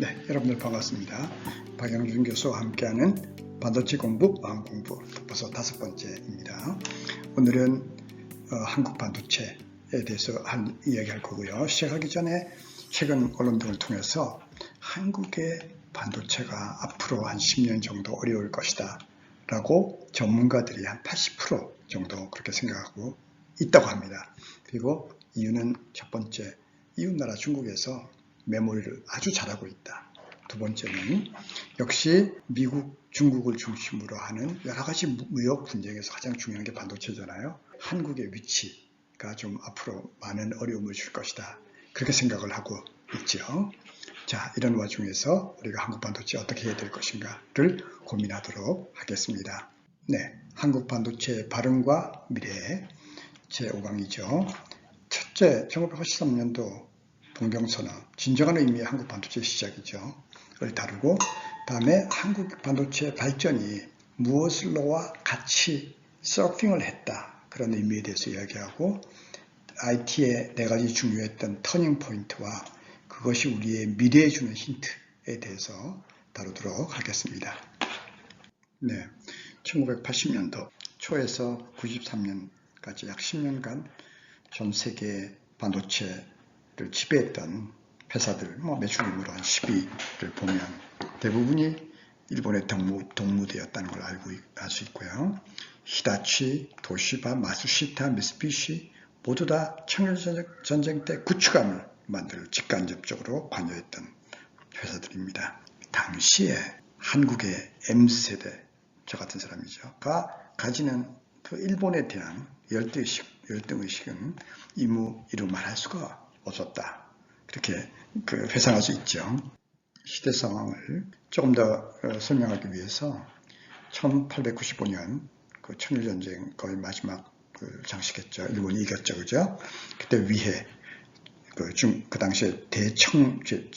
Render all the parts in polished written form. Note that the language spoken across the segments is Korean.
네, 여러분들 반갑습니다. 박영준 교수와 함께하는 반도체 공부, 마음 공부 벌써 5번째입니다. 오늘은 한국 반도체에 대해서 이야기할 거고요. 시작하기 전에 최근 언론 등을 통해서 한국의 반도체가 앞으로 한 10년 정도 어려울 것이다 라고 전문가들이 한 80% 정도 그렇게 생각하고 있다고 합니다. 그리고 이유는 첫 번째, 이웃나라 중국에서 메모리를 아주 잘하고 있다. 두 번째는 역시 미국, 중국을 중심으로 하는 여러 가지 무역 분쟁에서 가장 중요한 게 반도체잖아요. 한국의 위치가 좀 앞으로 많은 어려움을 줄 것이다. 그렇게 생각을 하고 있죠. 자, 이런 와중에서 우리가 한국 반도체 어떻게 해야 될 것인가를 고민하도록 하겠습니다. 네, 한국 반도체 발흥과 미래 제5강이죠. 첫째, 1983년도 동경선언, 진정한 의미의 한국 반도체 시작이죠. 를 다루고, 다음에 한국 반도체 발전이 무엇을로와 같이 서핑을 했다. 그런 의미에 대해서 이야기하고, IT의 4가지 중요했던 터닝 포인트와 그것이 우리의 미래에 주는 힌트에 대해서 다루도록 하겠습니다. 네, 1980년도 초에서 93년까지 약 10년간 전 세계 반도체를 지배했던 회사들, 매출 규모로 한 10위를 보면 대부분이 일본의 동무되었다는 걸 알 수 있고요. 히다치, 도시바, 마츠시타, 미쓰비시 모두 다 청일전쟁 때 구축함을 만들 직간접적으로 관여했던 회사들입니다. 당시에 한국의 M세대, 저 같은 사람이죠.가 가지는 그 일본에 대한 열등의식은 이루 말할 수가 없었다. 그렇게 회상할 수 있죠. 시대 상황을 조금 더 설명하기 위해서 1895년 그 청일전쟁 거의 마지막 장식했죠. 일본이 이겼죠, 그죠? 그때 위해 그 당시에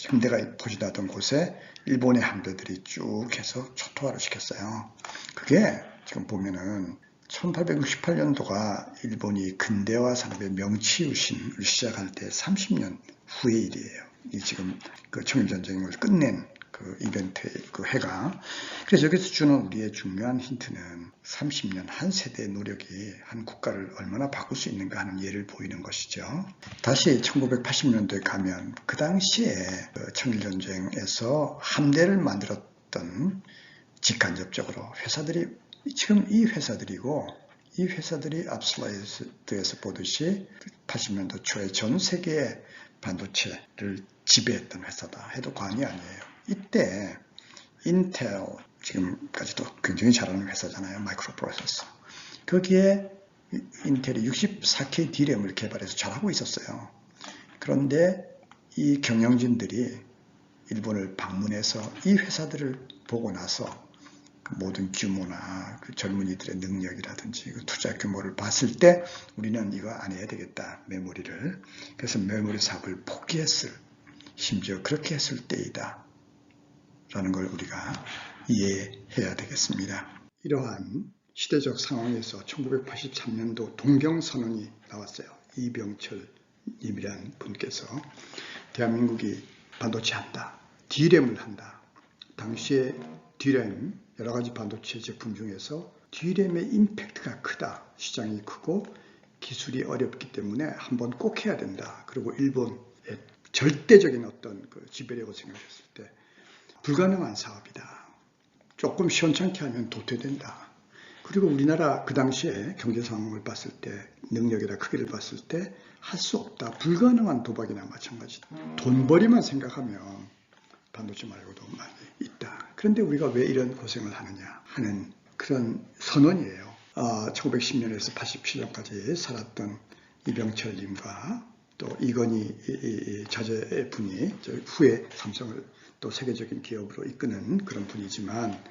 함대가 포진하던 곳에 일본의 함대들이 쭉 해서 초토화를 시켰어요. 그게 지금 보면은 1868년도가 일본이 근대화 산업의 명치유신을 시작할 때 30년 후의 일이에요. 이 지금 그 청일전쟁을 끝낸 그 이벤트의 그 해가. 그래서 여기서 주는 우리의 중요한 힌트는 30년 한 세대의 노력이 한 국가를 얼마나 바꿀 수 있는가 하는 예를 보이는 것이죠. 다시 1980년도에 가면 그 당시에 청일전쟁에서 함대를 만들었던 직간접적으로 회사들이 지금 이 회사들이고, 이 회사들이 앞 슬라이드에서 보듯이 80년도 초에 전 세계의 반도체를 지배했던 회사다 해도 과언이 아니에요. 이때 인텔, 지금까지도 굉장히 잘하는 회사잖아요. 마이크로 프로세서. 거기에 인텔이 64K D램을 개발해서 잘하고 있었어요. 그런데 이 경영진들이 일본을 방문해서 이 회사들을 보고 나서 모든 규모나 그 젊은이들의 능력이라든지 그 투자 규모를 봤을 때 우리는 이거 안 해야 되겠다, 메모리를. 그래서 메모리 사업을 포기했을, 심지어 그렇게 했을 때이다 라는 걸 우리가 이해해야 되겠습니다. 이러한 시대적 상황에서 1983년도 동경선언이 나왔어요. 이병철 님이라는 분께서 대한민국이 반도체 한다, D램을 한다. 당시에 D램, 여러 가지 반도체 제품 중에서 D램의 임팩트가 크다. 시장이 크고 기술이 어렵기 때문에 한번 꼭 해야 된다. 그리고 일본의 절대적인 어떤 그 지배력을 생각했을 때 불가능한 사업이다. 조금 시원찮게 하면 도태된다. 그리고 우리나라 그 당시에 경제 상황을 봤을 때, 능력이나 크기를 봤을 때 할 수 없다. 불가능한 도박이나 마찬가지다. 돈벌이만 생각하면 반도체 말고도 많이 있다. 그런데 우리가 왜 이런 고생을 하느냐 하는 그런 선언이에요. 1910년에서 87년까지 살았던 이병철님과 또 이건희 자제분이 후에 삼성을 또 세계적인 기업으로 이끄는 그런 분이지만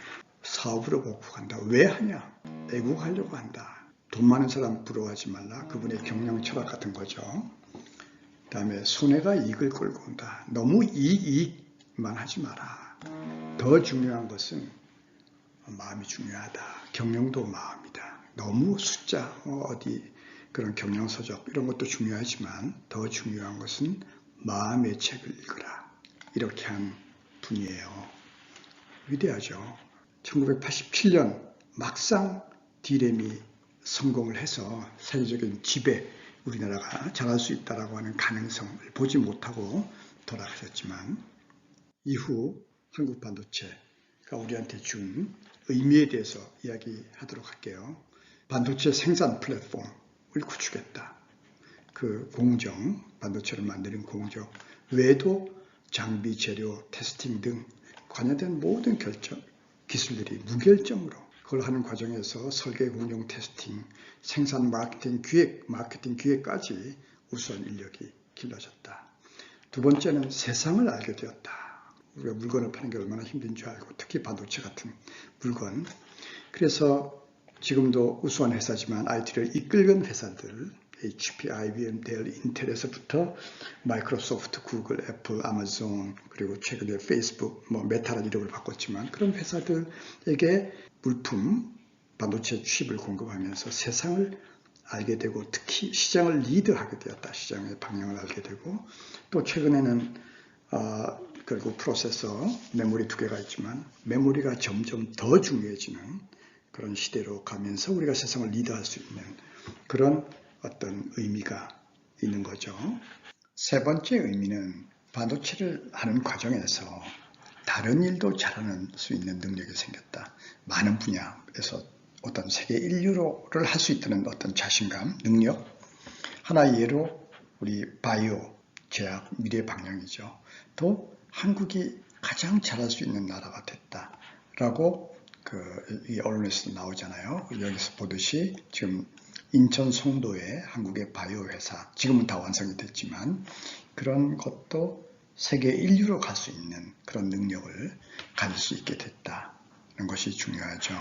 사업으로 복구한다. 왜 하냐? 애국하려고 한다. 돈 많은 사람 부러워하지 말라. 그분의 경영 철학 같은 거죠. 그 다음에 손해가 이익을 끌고 온다. 너무 이익만 하지 마라. 더 중요한 것은 마음이 중요하다. 경영도 마음이다. 너무 숫자, 어디 그런 경영서적 이런 것도 중요하지만 더 중요한 것은 마음의 책을 읽으라. 이렇게 한 분이에요. 위대하죠. 1987년 막상 D램이 성공을 해서 세계적인 지배, 우리나라가 잘할 수 있다고 하는 가능성을 보지 못하고 돌아가셨지만 이후 한국 반도체가 우리한테 준 의미에 대해서 이야기하도록 할게요. 반도체 생산 플랫폼을 구축했다. 그 공정, 반도체를 만드는 공정 외에도 장비, 재료, 테스팅 등 관여된 모든 기술들이 무결점으로 그걸 하는 과정에서 설계, 운영, 테스팅, 생산, 마케팅, 기획까지 우수한 인력이 길러졌다. 두 번째는 세상을 알게 되었다. 우리가 물건을 파는 게 얼마나 힘든 줄 알고, 특히 반도체 같은 물건. 그래서 지금도 우수한 회사지만 IT를 이끌는 회사들, HP, IBM, 델, 인텔에서부터 마이크로소프트, 구글, 애플, 아마존, 그리고 최근에 페이스북, 메타라는 이름을 바꿨지만 그런 회사들에게 물품, 반도체 칩을 공급하면서 세상을 알게 되고 특히 시장을 리드하게 되었다. 시장의 방향을 알게 되고 또 최근에는 결국 프로세서, 메모리 두 개가 있지만 메모리가 점점 더 중요해지는 그런 시대로 가면서 우리가 세상을 리드할 수 있는 그런 어떤 의미가 있는 거죠. 세 번째 의미는 반도체를 하는 과정에서 다른 일도 잘하는 수 있는 능력이 생겼다. 많은 분야에서 어떤 세계 인류를 할 수 있다는 어떤 자신감, 능력. 하나의 예로 우리 바이오, 제약, 미래 방향이죠. 또 한국이 가장 잘할 수 있는 나라가 됐다라고 이 언론에서 나오잖아요. 여기서 보듯이 지금 인천 송도에 한국의 바이오 회사, 지금은 다 완성이 됐지만 그런 것도 세계 인류로 갈 수 있는 그런 능력을 가질 수 있게 됐다는 것이 중요하죠.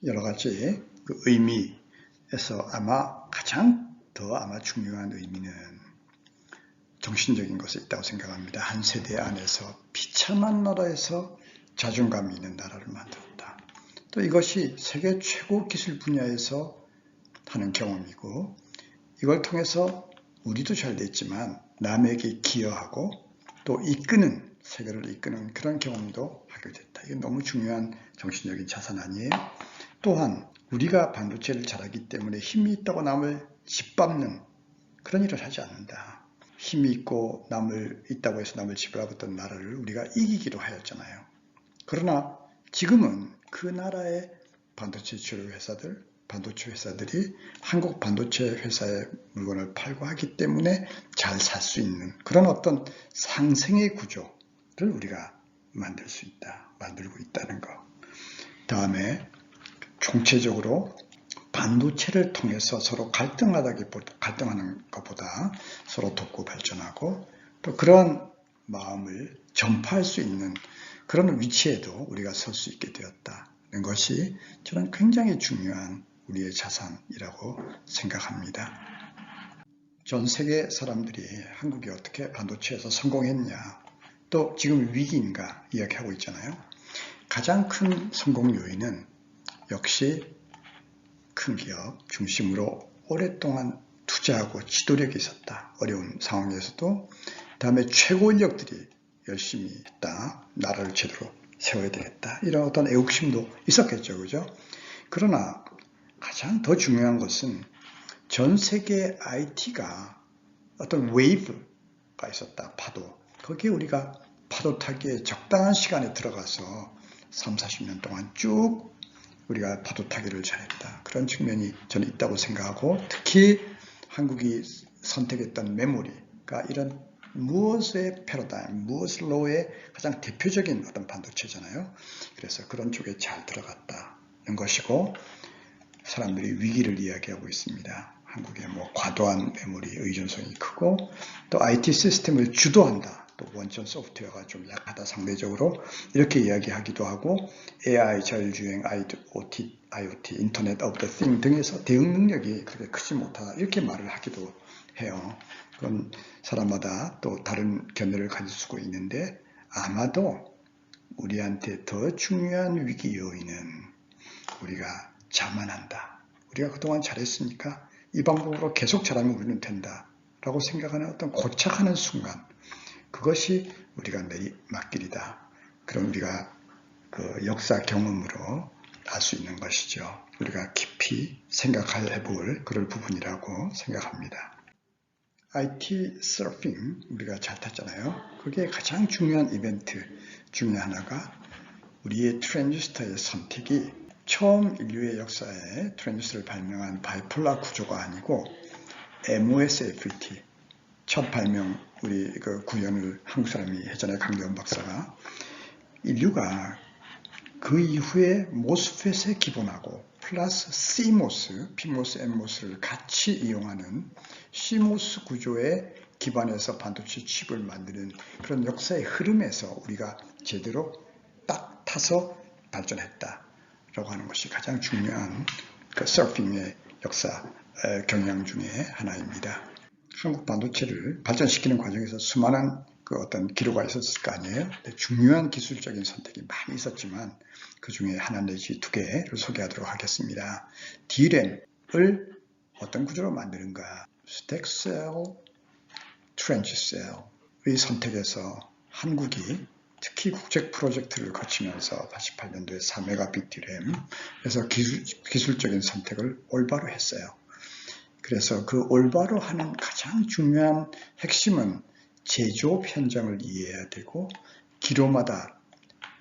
여러 가지 그 의미에서 가장 중요한 의미는 정신적인 것에 있다고 생각합니다. 한 세대 안에서 비참한 나라에서 자존감이 있는 나라를 만들었다. 또 이것이 세계 최고 기술 분야에서 하는 경험이고 이걸 통해서 우리도 잘 됐지만 남에게 기여하고 또 세계를 이끄는 그런 경험도 하게 됐다. 이게 너무 중요한 정신적인 자산 아니에요? 또한 우리가 반도체를 잘하기 때문에 힘이 있다고 남을 짓밟는 그런 일을 하지 않는다. 힘이 있고 있다고 해서 남을 짓밟았던 나라를 우리가 이기기도 하였잖아요. 그러나 지금은 그 나라의 반도체 회사들이 한국 반도체 회사의 물건을 팔고 하기 때문에 잘 살 수 있는 그런 어떤 상생의 구조를 우리가 만들고 있다는 것. 다음에 총체적으로 반도체를 통해서 서로 갈등하는 것보다 서로 돕고 발전하고 또 그런 마음을 전파할 수 있는 그런 위치에도 우리가 설 수 있게 되었다는 것이 저는 굉장히 중요한 우리의 자산이라고 생각합니다. 전 세계 사람들이 한국이 어떻게 반도체에서 성공했냐, 또 지금 위기인가 이야기하고 있잖아요. 가장 큰 성공 요인은 역시 큰 기업 중심으로 오랫동안 투자하고 지도력이 있었다. 어려운 상황에서도. 다음에 최고 인력들이 열심히 했다. 나라를 제대로 세워야 되겠다. 이런 어떤 애국심도 있었겠죠. 그죠? 그러나 가장 더 중요한 것은 전 세계 IT가 어떤 웨이브가 있었다. 파도. 거기에 우리가 파도 타기에 적당한 시간에 들어가서 3, 40년 동안 쭉 우리가 파도 타기를 잘했다. 그런 측면이 저는 있다고 생각하고 특히 한국이 선택했던 메모리가 이런 무엇의 패러다임, 무엇로의 가장 대표적인 어떤 반도체잖아요. 그래서 그런 쪽에 잘 들어갔다는 것이고 사람들이 위기를 이야기하고 있습니다. 한국의 과도한 메모리 의존성이 크고 또 IT 시스템을 주도한다. 또 원천 소프트웨어가 좀 약하다 상대적으로 이렇게 이야기하기도 하고 AI, 자율주행, IoT, 인터넷 오브 더 띵 등에서 대응 능력이 그렇게 크지 못하다 이렇게 말을 하기도 해요. 그건 사람마다 또 다른 견해를 가질 수가 있는데 아마도 우리한테 더 중요한 위기 요인은 우리가 자만한다. 우리가 그동안 잘했으니까 이 방법으로 계속 잘하면 우리는 된다 라고 생각하는 어떤 고착하는 순간 그것이 우리가 내리막길이다. 그런 우리가 그 역사 경험으로 알 수 있는 것이죠. 우리가 깊이 생각해 볼 그런 부분이라고 생각합니다. IT 서핑 우리가 잘 탔잖아요. 그게 가장 중요한 이벤트 중에 하나가 우리의 트랜지스터의 선택이 처음 인류의 역사에 트랜지스터를 발명한 바이폴라 구조가 아니고 MOSFET 첫 발명 우리 그 구현을 한국 사람이 했잖아요. 강대원 박사가. 인류가 그 이후에 모스펫에 기본하고 플러스 CMOS, PMOS, NMOS를 같이 이용하는 CMOS 구조에 기반해서 반도체 칩을 만드는 그런 역사의 흐름에서 우리가 제대로 딱 타서 발전했다라고 하는 것이 가장 중요한 그 서핑의 역사 경향 중에 하나입니다. 한국 반도체를 발전시키는 과정에서 수많은 그 어떤 기로가 있었을 거 아니에요. 중요한 기술적인 선택이 많이 있었지만 그 중에 하나 내지 두 개를 소개하도록 하겠습니다. D램을 어떤 구조로 만드는가? 스택셀, 트렌치셀의 선택에서 한국이 특히 국제 프로젝트를 거치면서 88년도에 4메가빗 D램에서 기술적인 선택을 올바로 했어요. 그래서 그 올바로 하는 가장 중요한 핵심은 제조업 현장을 이해해야 되고 기로마다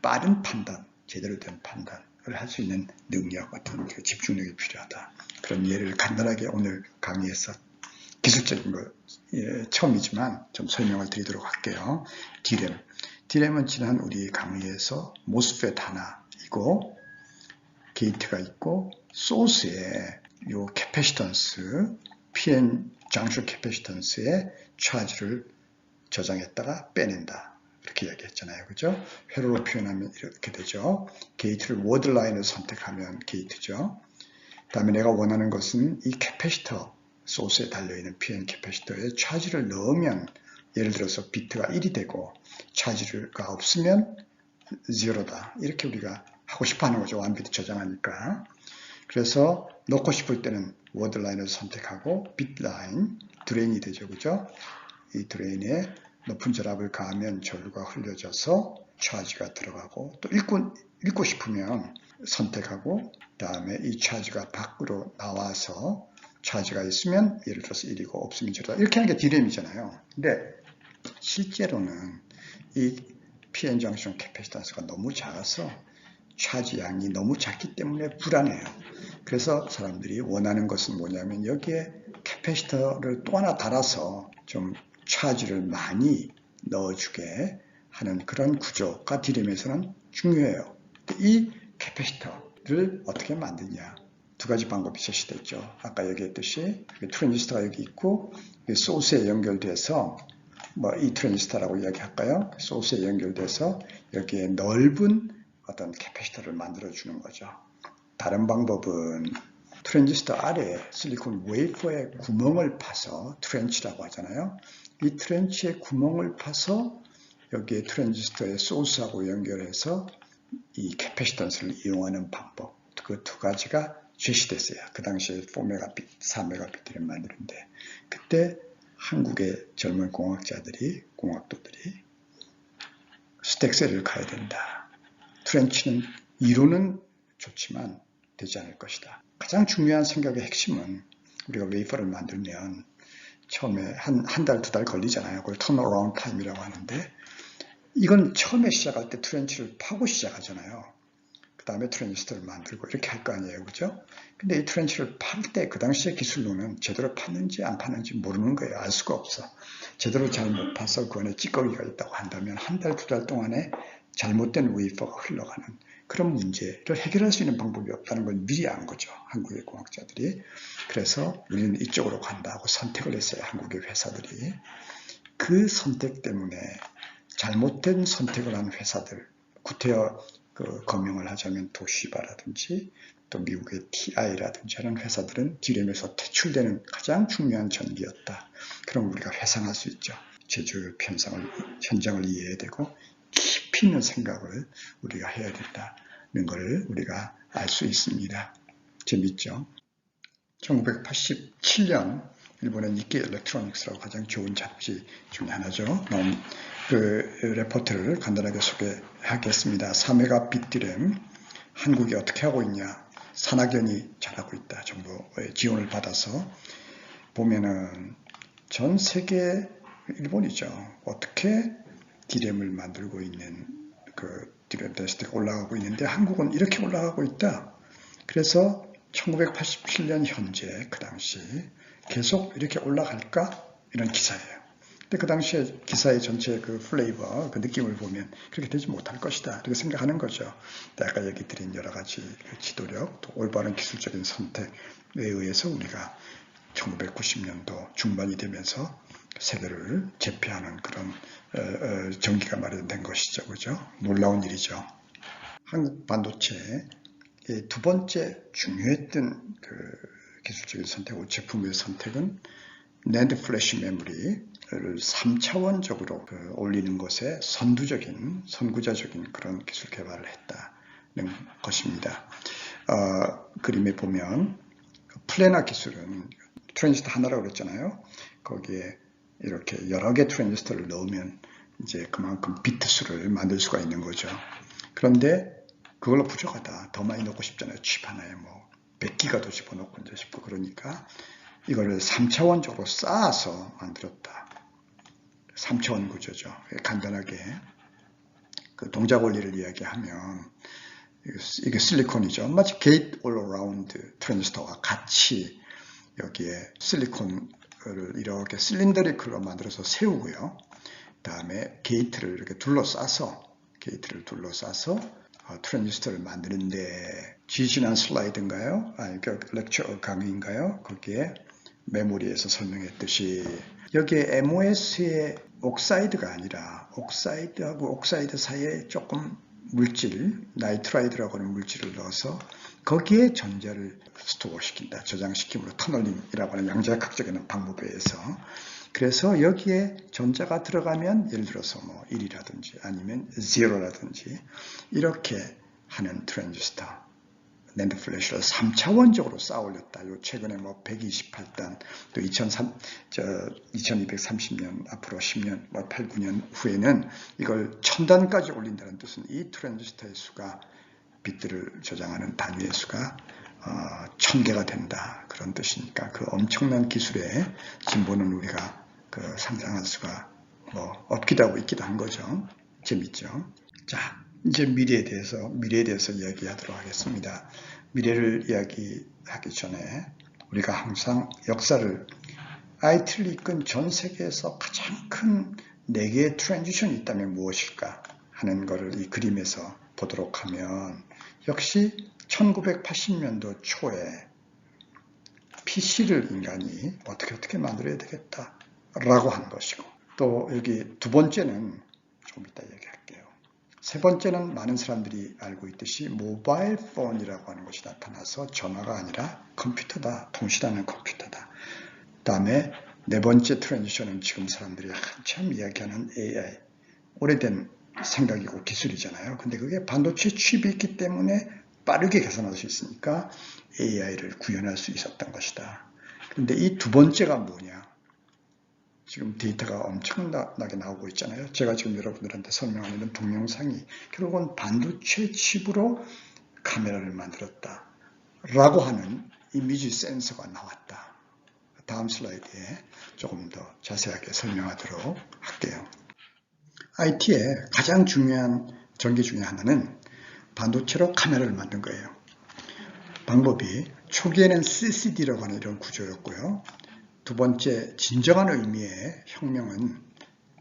빠른 판단, 제대로 된 판단을 할 수 있는 능력 같은 집중력이 필요하다. 그런 예를 간단하게 오늘 강의에서 기술적인 거 처음이지만 좀 설명을 드리도록 할게요. D램은 지난 우리 강의에서 모스펫 하나이고 게이트가 있고 소스에 요 캐패시턴스, PN 장쇼 캐패시턴스의 차지를 저장했다가 빼낸다. 이렇게 이야기했잖아요. 그죠? 회로로 표현하면 이렇게 되죠. 게이트를 워드라인을 선택하면 게이트죠. 그 다음에 내가 원하는 것은 이 캐패시터, 소스에 달려있는 PN 캐패시터에 차지를 넣으면 예를 들어서 비트가 1이 되고 차지가 없으면 0다. 이렇게 우리가 하고 싶어 하는 거죠. 1비트 저장하니까. 그래서 넣고 싶을 때는 워드라인을 선택하고 빗라인, 드레인이 되죠. 그죠? 이 드레인에 높은 전압을 가하면 전류가 흘려져서 차지가 들어가고 또 읽고 싶으면 선택하고 다음에 이 차지가 밖으로 나와서 차지가 있으면 예를 들어서 1이고 없으면 0다. 이렇게 하는 게 D램이잖아요. 근데 실제로는 이 PN 정션 캐패시턴스가 너무 작아서 차지 양이 너무 작기 때문에 불안해요. 그래서 사람들이 원하는 것은 뭐냐면 여기에 캐패시터를 또 하나 달아서 좀 차지를 많이 넣어주게 하는 그런 구조가 D램에서는 중요해요. 이 캐패시터를 어떻게 만드냐? 두 가지 방법이 제시됐죠. 아까 얘기했듯이 트랜지스터가 여기 있고 소스에 연결돼서 이 트랜지스터라고 이야기할까요? 소스에 연결돼서 여기에 넓은 어떤 캐패시터를 만들어주는 거죠. 다른 방법은 트랜지스터 아래에 실리콘 웨이퍼에 구멍을 파서 트렌치라고 하잖아요. 이 트렌치에 구멍을 파서 여기에 트랜지스터의 소스하고 연결해서 이 캐패시턴스를 이용하는 방법. 그 두 가지가 제시됐어요. 그 당시에 4메가빗, 4메가빗을 만드는데 그때 한국의 젊은 공학도들이 스택셀을 가야 된다. 트렌치는 이론은 좋지만 되지 않을 것이다. 가장 중요한 생각의 핵심은 우리가 웨이퍼를 만들면 처음에 한 달, 두 달 걸리잖아요. 그걸 턴어라운드 타임이라고 하는데 이건 처음에 시작할 때 트렌치를 파고 시작하잖아요. 그 다음에 트랜지스터를 만들고 이렇게 할 거 아니에요. 그죠? 근데 이 트렌치를 팔 때 그 당시의 기술로는 제대로 팠는지 안 팠는지 모르는 거예요. 알 수가 없어. 제대로 잘 못 파서 그 안에 찌꺼기가 있다고 한다면 한 달, 두 달 동안에 잘못된 웨이퍼가 흘러가는 그런 문제를 해결할 수 있는 방법이 없다는 걸 미리 안 거죠. 한국의 공학자들이. 그래서 우리는 이쪽으로 간다고 선택을 했어요. 한국의 회사들이. 그 선택 때문에 잘못된 선택을 한 회사들, 구태여 거명을 하자면 도시바라든지 또 미국의 TI라든지 하는 회사들은 D램에서 퇴출되는 가장 중요한 전기였다. 그럼 우리가 회상할 수 있죠. 제조업 현장을 이해해야 되고 깊이 있는 생각을 우리가 해야 된다는 것을 우리가 알 수 있습니다. 재밌죠? 1987년 일본의 니케이 일렉트로닉스라고 가장 좋은 잡지 중에 하나죠. 그 레포트를 간단하게 소개하겠습니다. 3메가 빅드램 한국이 어떻게 하고 있냐. 산학연이 잘하고 있다. 정부의 지원을 받아서 보면은 전 세계 일본이죠. 어떻게 디램을 만들고 있는 그 디램 데스트가 올라가고 있는데 한국은 이렇게 올라가고 있다. 그래서 1987년 현재 그 당시 계속 이렇게 올라갈까? 이런 기사예요. 근데 그 당시에 기사의 전체 그 플레이버, 그 느낌을 보면 그렇게 되지 못할 것이다. 이렇게 생각하는 거죠. 아까 얘기 드린 여러 가지 그 지도력, 또 올바른 기술적인 선택에 의해서 우리가 1990년도 중반이 되면서 세계를 제패하는 그런 전기가 마련된 것이죠. 그죠? 놀라운 일이죠. 한국 반도체의 두 번째 중요했던 그 기술적인 선택, 제품의 선택은 NAND 플래시 메모리를 3차원적으로 올리는 것에 선구자적인 그런 기술 개발을 했다는 것입니다. 그림에 보면 플래너 기술은 트랜지스터 하나라고 그랬잖아요. 거기에 이렇게 여러 개 트랜지스터를 넣으면 이제 그만큼 비트 수를 만들 수가 있는 거죠. 그런데 그걸로 부족하다. 더 많이 넣고 싶잖아요. 칩 하나에 뭐 100기가도 집어넣고 이제 싶고 그러니까 이거를 3차원적으로 쌓아서 만들었다. 3차원 구조죠. 간단하게 그 동작 원리를 이야기하면 이게 실리콘이죠. 마치 게이트 올 어라운드 트랜지스터와 같이 여기에 실리콘을 이렇게 실린더리클로 만들어서 세우고요. 다음에 게이트를 이렇게 둘러싸서 트랜지스터를 만드는데 지지난 슬라이드인가요? 아니, 그 렉처 강의인가요? 거기에 메모리에서 설명했듯이 여기에 MOS의 옥사이드가 아니라 옥사이드하고 옥사이드 사이에 조금 물질, 나이트라이드라고 하는 물질을 넣어서 거기에 전자를 스토어시킨다. 저장시킴으로 터널링이라고 하는 양자역학적인 방법에 의해서 그래서 여기에 전자가 들어가면 예를 들어서 뭐 1이라든지 아니면 0라든지 이렇게 하는 트랜지스터 낸드 플래시를 3차원적으로 쌓아 올렸다. 요 최근에 뭐 128단 또 2230년 앞으로 10년 뭐 8, 9년 후에는 이걸 1000단까지 올린다는 뜻은 이 트랜지스터의 수가 빗들을 저장하는 단위의 수가 1000개가 된다. 그런 뜻이니까 그 엄청난 기술의 진보는 우리가 그 상상할 수가 뭐 없기도 하고 있기도 한 거죠. 재밌죠. 자, 이제 미래에 대해서 이야기하도록 하겠습니다. 미래를 이야기하기 전에 우리가 항상 역사를 IT를 이끈 전 세계에서 가장 큰 4개의 트랜지션이 있다면 무엇일까 하는 것을 이 그림에서 보도록 하면 역시 1980년도 초에 PC를 인간이 어떻게 만들어야 되겠다 라고 한 것이고 또 여기 두 번째는 조금 이따 얘기할게요. 세 번째는 많은 사람들이 알고 있듯이 모바일 폰이라고 하는 것이 나타나서 전화가 아니라 컴퓨터다, 통신하는 컴퓨터다. 다음에 네 번째 트랜지션은 지금 사람들이 한참 이야기하는 AI, 오래된 생각이고 기술이잖아요. 근데 그게 반도체 칩이 있기 때문에 빠르게 개선할 수 있으니까 AI를 구현할 수 있었던 것이다. 그런데 이 두 번째가 뭐냐? 지금 데이터가 엄청나게 나오고 있잖아요. 제가 지금 여러분들한테 설명하는 동영상이 결국은 반도체 칩으로 카메라를 만들었다 라고 하는 이미지 센서가 나왔다. 다음 슬라이드에 조금 더 자세하게 설명하도록 할게요. IT의 가장 중요한 전기 중에 하나는 반도체로 카메라를 만든 거예요. 방법이 초기에는 CCD라고 하는 이런 구조였고요. 두 번째 진정한 의미의 혁명은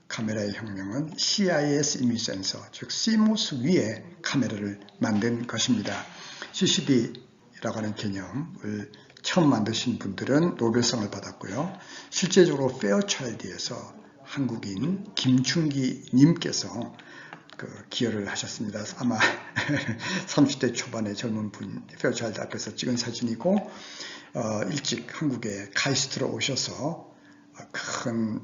카메라의 혁명은 CIS 이미지 센서, 즉 CMOS 위에 카메라를 만든 것입니다. CCD라고 하는 개념을 처음 만드신 분들은 노벨상을 받았고요. 실제적으로 페어차일드에서 한국인 김춘기 님께서 기여를 하셨습니다. 아마 30대 초반의 젊은 분 페어차일드 앞에서 찍은 사진이고 일찍 한국에 카이스트로 오셔서 큰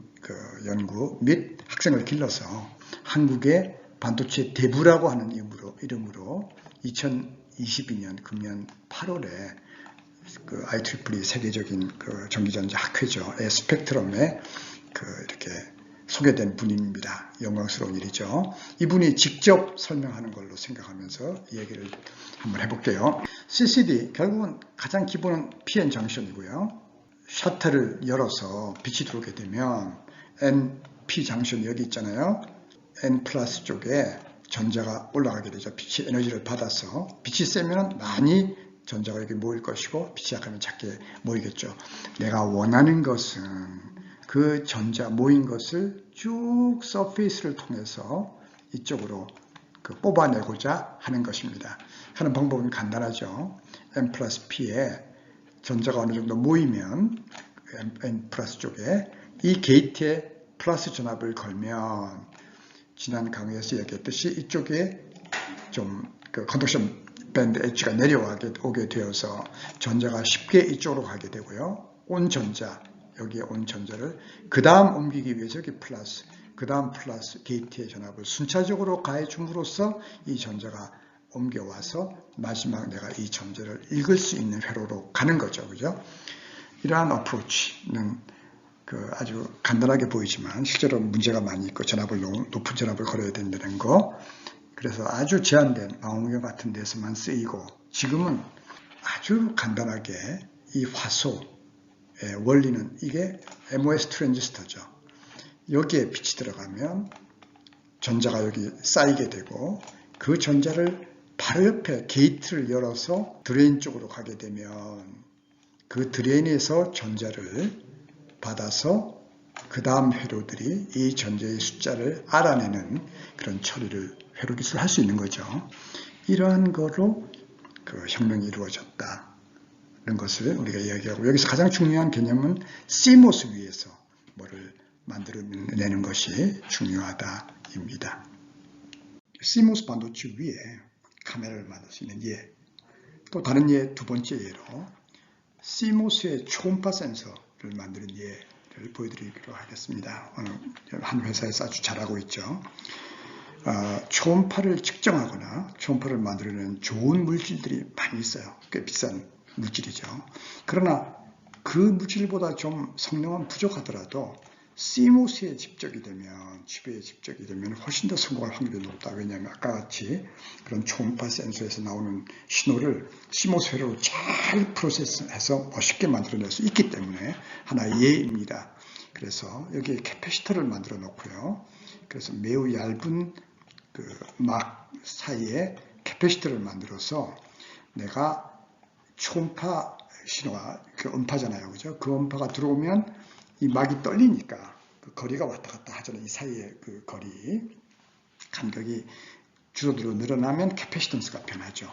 연구 및 학생을 길러서 한국의 반도체 대부라고 하는 이름으로 2022년 금년 8월에 IEEE 세계적인 전기전자 학회죠. 스펙트럼에 이렇게 소개된 분입니다. 영광스러운 일이죠. 이분이 직접 설명하는 걸로 생각하면서 얘기를 한번 해볼게요. CCD 결국은 가장 기본은 PN 장션이고요. 셔틀을 열어서 빛이 들어오게 되면 NP 장션 여기 있잖아요. N 플러스 쪽에 전자가 올라가게 되죠. 빛이 에너지를 받아서 빛이 세면 많이 전자가 여기 모일 것이고 빛이 약하면 작게 모이겠죠. 내가 원하는 것은 그 전자 모인 것을 쭉 서페이스를 통해서 이쪽으로 뽑아내고자 하는 것입니다. 하는 방법은 간단하죠. N 플러스 P에 전자가 어느 정도 모이면 N 플러스 쪽에 이 게이트에 플러스 전압을 걸면 지난 강의에서 얘기했듯이 이쪽에 좀 컨덕션 밴드 엣지가 내려오게 되어서 전자가 쉽게 이쪽으로 가게 되고요. 온 전자, 여기에 온 전자를 그 다음 옮기기 위해서 여기 플러스, 그 다음 플러스 게이트의 전압을 순차적으로 가해 줌으로써 이 전자가 옮겨와서 마지막 내가 이 전자를 읽을 수 있는 회로로 가는 거죠. 그죠? 이러한 어프로치는 아주 간단하게 보이지만 실제로 문제가 많이 있고 높은 전압을 걸어야 된다는 거. 그래서 아주 제한된 망원경 같은 데서만 쓰이고 지금은 아주 간단하게 이 화소의 원리는 이게 MOS 트랜지스터죠. 여기에 빛이 들어가면 전자가 여기 쌓이게 되고 그 전자를 바로 옆에 게이트를 열어서 드레인 쪽으로 가게 되면 그 드레인에서 전자를 받아서 그 다음 회로들이 이 전자의 숫자를 알아내는 그런 처리를 회로 기술을 할 수 있는 거죠. 이러한 거로 혁명이 이루어졌다. 이런 것을 우리가 이야기하고 여기서 가장 중요한 개념은 CMOS 위에서 뭐를 만들어내는 것이 중요하다입니다. CMOS 반도체 위에 카메라를 만들 수 있는 예. 또 다른 예 두 번째 예로 CMOS의 초음파 센서를 만드는 예를 보여드리기로 하겠습니다. 한 회사에서 아주 잘하고 있죠. 초음파를 측정하거나 초음파를 만들어내는 좋은 물질들이 많이 있어요. 꽤 비싼 물질이죠. 그러나 그 물질보다 좀 성능은 부족하더라도 CMOS에 집적이 되면, 칩에 집적이 되면 훨씬 더 성공할 확률이 높다. 왜냐하면 아까 같이 그런 초음파 센서에서 나오는 신호를 CMOS 회로로 잘 프로세스해서 멋있게 만들어낼 수 있기 때문에 하나의 예입니다. 그래서 여기에 캐패시터를 만들어 놓고요. 그래서 매우 얇은 막 사이에 캐패시터를 만들어서 내가 초음파 신호가 음파잖아요. 그죠? 그 음파가 들어오면 이 막이 떨리니까 그 거리가 왔다 갔다 하잖아요. 이 사이의 그 거리, 간격이 줄어들어 늘어나면 캐패시턴스가 변하죠.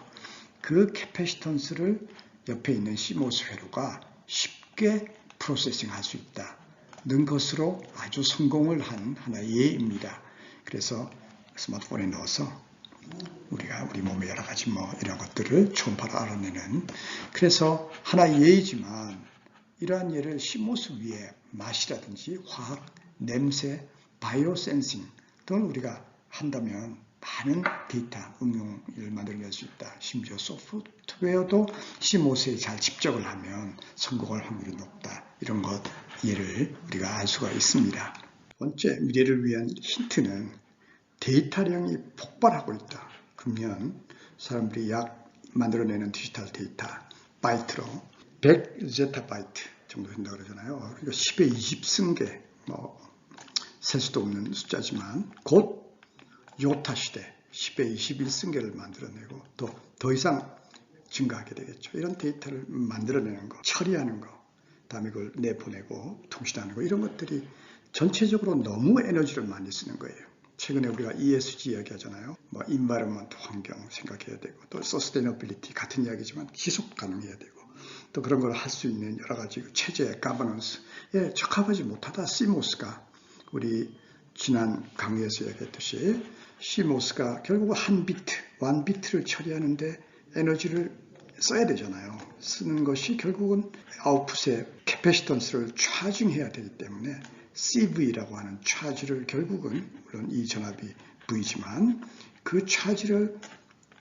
그 캐패시턴스를 옆에 있는 CMOS 회로가 쉽게 프로세싱 할 수 있다는 것으로 아주 성공을 한 하나의 예입니다. 그래서 스마트폰에 넣어서 우리 몸의 여러 가지 이런 것들을 초음파로 알아내는, 그래서 하나의 예이지만 이러한 예를 CMOS 위에 맛이라든지 화학, 냄새, 바이오 센싱 등을 우리가 한다면 많은 데이터 응용을 만들어낼 수 있다. 심지어 소프트웨어도 CMOS에 잘 집적을 하면 성공할 확률이 높다. 이런 것 예를 우리가 알 수가 있습니다. 번째 미래를 위한 힌트는 데이터량이 폭발하고 있다. 그러면 사람들이 만들어내는 디지털 데이터 바이트로 100제타바이트 정도 된다고 그러잖아요. 그러니까 10의 20승계, 셀 수도 없는 숫자지만 곧 요타 시대 10의 21승계를 만들어내고 더 이상 증가하게 되겠죠. 이런 데이터를 만들어내는 거, 처리하는 거, 다음에 그걸 내보내고 통신하는 거, 이런 것들이 전체적으로 너무 에너지를 많이 쓰는 거예요. 최근에 우리가 ESG 이야기하잖아요. environment, 환경 생각해야 되고, 또 sustainability 같은 이야기지만 지속 가능해야 되고, 또 그런 걸 할 수 있는 여러 가지 체제, 가버넌스에 적합하지 못하다. CMOS가 우리 지난 강의에서 얘기했듯이 CMOS가 결국 한 비트, 1비트를 처리하는데 에너지를 써야 되잖아요. 쓰는 것이 결국은 아웃풋의 캐패시턴스를 차징해야 되기 때문에 CV라고 하는 차지를 결국은, 물론 이 전압이 V지만 그 차지를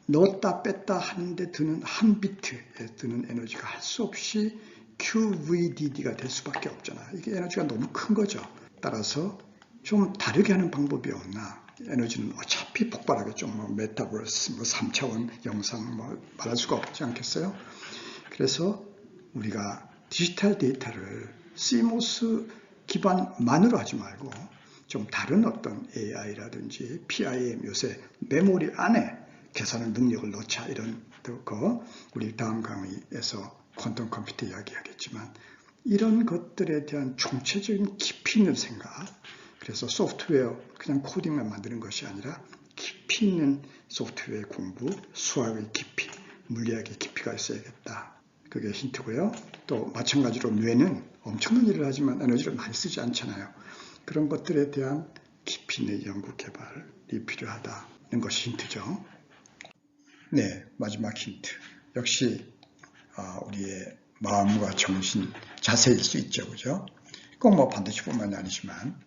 넣었다 뺐다 하는데 드는 한 비트에 드는 에너지가 할 수 없이 QVDD가 될 수밖에 없잖아. 이게 에너지가 너무 큰 거죠. 따라서 좀 다르게 하는 방법이 없나? 에너지는 어차피 폭발하겠죠. 뭐 메타버스, 뭐 3차원 영상 뭐 말할 수가 없지 않겠어요? 그래서 우리가 디지털 데이터를 CMOS 기반만으로 하지 말고 좀 다른 어떤 AI라든지 PIM 요새 메모리 안에 계산 능력을 넣자 이런 거 우리 다음 강의에서 퀀텀 컴퓨터 이야기하겠지만 이런 것들에 대한 총체적인 깊이 있는 생각 그래서 소프트웨어 그냥 코딩만 만드는 것이 아니라 깊이 있는 소프트웨어 공부, 수학의 깊이, 물리학의 깊이가 있어야겠다. 그게 힌트고요. 또 마찬가지로 뇌는 엄청난 일을 하지만 에너지를 많이 쓰지 않잖아요. 그런 것들에 대한 깊이 있는 연구 개발이 필요하다는 것이 힌트죠. 네, 마지막 힌트. 역시 우리의 마음과 정신, 자세일 수 있죠. 그죠? 꼭 뭐 반드시 뿐만이 아니지만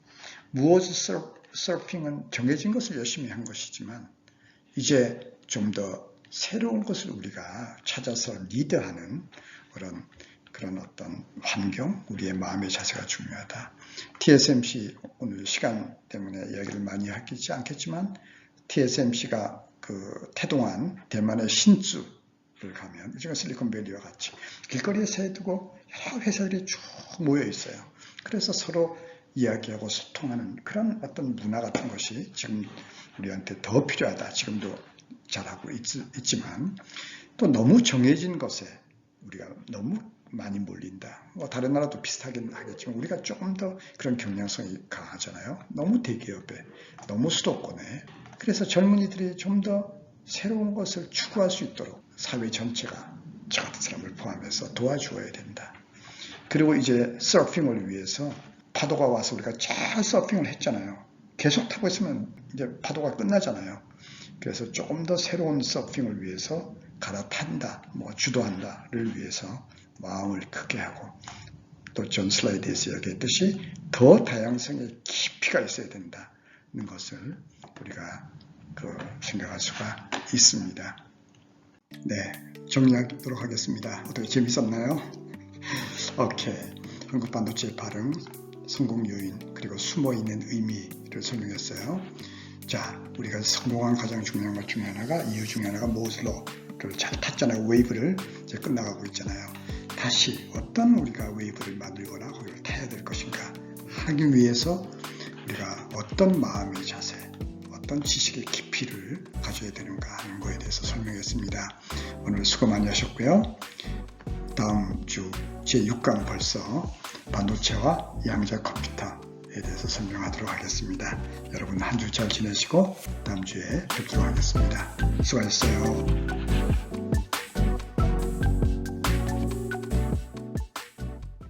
무엇을 서핑은 정해진 것을 열심히 한 것이지만 이제 좀 더 새로운 것을 우리가 찾아서 리드하는 그런 어떤 환경, 우리의 마음의 자세가 중요하다. TSMC 오늘 시간 때문에 이야기를 많이 하지 않겠지만 TSMC가 그 태동한 대만의 신주를 가면 지금 실리콘밸리와 같이 길거리에 세두고 여러 회사들이 쭉 모여 있어요. 그래서 서로 이야기하고 소통하는 그런 어떤 문화 같은 것이 지금 우리한테 더 필요하다. 지금도 잘하고 있지만 또 너무 정해진 것에 우리가 너무 많이 몰린다. 뭐 다른 나라도 비슷하긴 하겠지만 우리가 조금 더 그런 경향성이 강하잖아요. 너무 대기업에, 너무 수도권에. 그래서 젊은이들이 좀 더 새로운 것을 추구할 수 있도록 사회 전체가 저 같은 사람을 포함해서 도와주어야 된다. 그리고 이제 서핑을 위해서 파도가 와서 우리가 잘 서핑을 했잖아요. 계속 타고 있으면 이제 파도가 끝나잖아요. 그래서 조금 더 새로운 서핑을 위해서 갈아탄다, 뭐 주도한다를 위해서 마음을 크게 하고 또 존 슬라이드에서 이야기했듯이 더 다양성의 깊이가 있어야 된다는 것을 우리가 생각할 수가 있습니다. 네, 정리하도록 하겠습니다. 어떻게 재밌었나요? 오케이. 한국 반도체 발행, 성공 요인, 그리고 숨어있는 의미를 설명했어요. 자, 우리가 성공한 가장 중요한 것 중에 하나가, 이유 중에 하나가 모슬로를 잘 탔잖아요. 웨이브를 이제 끝나가고 있잖아요. 다시 어떤 우리가 웨이브를 만들거나 거기를 타야 될 것인가 하기 위해서 우리가 어떤 마음의 자세, 어떤 지식의 깊이를 가져야 되는가 하는 거에 대해서 설명했습니다. 오늘 수고 많이 하셨고요. 다음 주 제6강 벌써 반도체와 양자 컴퓨터에 대해서 설명하도록 하겠습니다. 여러분 한 주 잘 지내시고 다음 주에 뵙도록 하겠습니다. 수고하셨어요.